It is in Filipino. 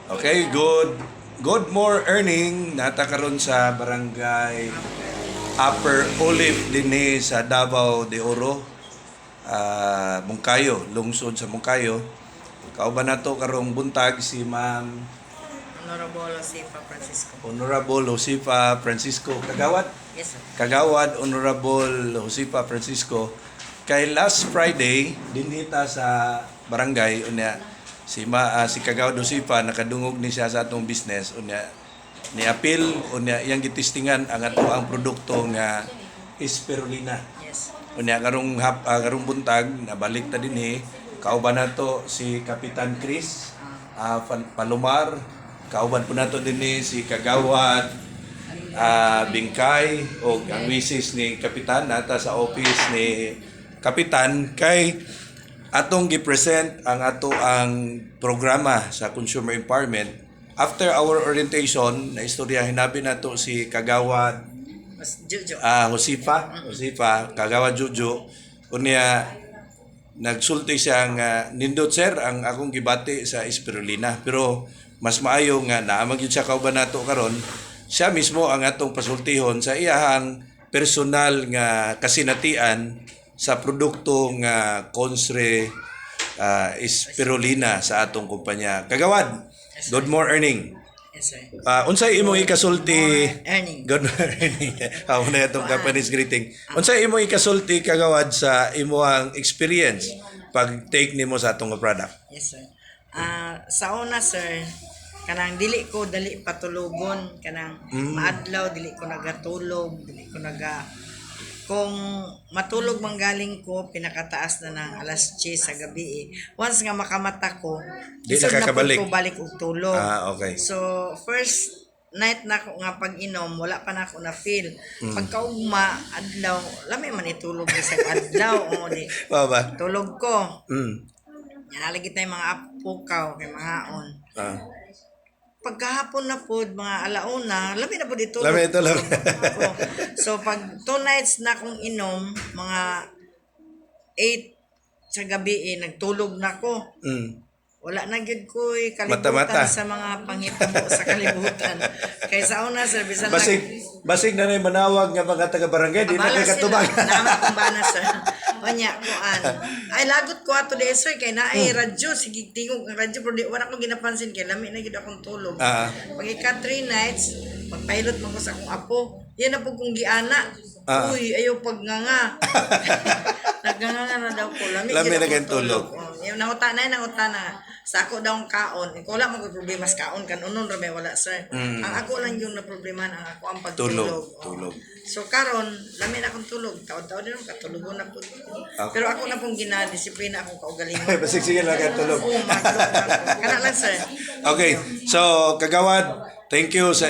Okay, good more earning nata karon sa barangay Upper Olive dinhi sa Davao de Oro, Mungkayo, lungsod sa Mungkayo. Kauban nato karong buntag si Ma'am Honorable Josefa Francisco. Honorable Josefa Francisco Kagawad. Yes, sir. Kagawad Honorable Josefa Francisco. Kay last Friday dinhi ta sa barangay unya si Kagawad Josefa nakadungog ni siya sa atong business unya ni apil unya iyang gitistingan ang ato ang produkto nga spirulina. Yes. Unya karong buntag nabalik ta dinhi kauban nato si Kapitan Chris Palomar, kauban po nato dinhi si Kagawad Bingkay o ang misis ni Kapitan nata sa office ni Kapitan kay atong gi-present ang ato ang programa sa consumer empowerment. After our orientation, na istorya hinabi nato si Kagawad Jojo. Josefa, Kagawad Jojo, unya nagsulti siya nga nindot sir ang akong gibati sa spirulina. Pero mas maayo nga naamag yun siya kauban nato karon, siya mismo ang atong pasultihon sa iyahang personal nga kasinatian sa produkto nga Consre spirulina sa atong kumpanya. Kagawad, good more earning. Yes, sir. Unsay imong ikasulti? Earning. Good more earning. Amo na itong company's greeting. Unsay imong ikasulti Kagawad sa imong experience pag take nimo sa atong product? Yes, sir. Sa una, sir, kanang dili ko dali patulugon, kanang maadlaw dili ko nagatulog, dili ko kung matulog manggaling ko pinakataas na ng alas 10 sa gabi once nga makamata ko Di isod na nakakabalik. po ko balik og tulog. Okay. So first night na ko nga pag-inom wala pa na ako na feel pagkaugma adlaw lami man itulog sa adlaw o di Ba? tulog ko Mm. yan nalagit na yung mga apukaw kay mga on pagkahapon na po, mga alauna, labi na po dito. Lami ito lang. So, pag 2 nights na akong inom, mga 8 sa gabi, nagtulog na ako. Wala na gyud ko kalibutan Mata-mata. sa mga panghitabo sa kalibutan. Kaysa una, sir, bisan Basig na rin manawag nga mga taga-barangay, di na kay katubag. Naman kung bana, sir. Onya, kuan. Ay, lagot ko ato de, sir, kay na ay radyo, sige, tingog ang radyo, pero di, wala ko ginapansin, kay lami na gyud akong tulog. Pag ika 3 nights, pagpahilot man ko sa akong apo, yan na po kong giana. Uy, ayaw pagnganga. Nagnganga na daw ko. Lami na akong kayong tulog. Yung nanguta na. Sa ako daw ang kaon. Ikaw wala mag-problema sa kaon. Kanunon rabi wala, sir. Ang ako lang yung na-problema ang ako ang pagtulog. Tulog. So karon lami na akong tulog. Taon-taon din ako katulugon na po. Pero ako na pong ginadisiplina akong kaugalingon. Basig sige lang kay tulog. Oo, matulog na ako. Kana lang, sir. Okay. So, Kagawad, thank you sa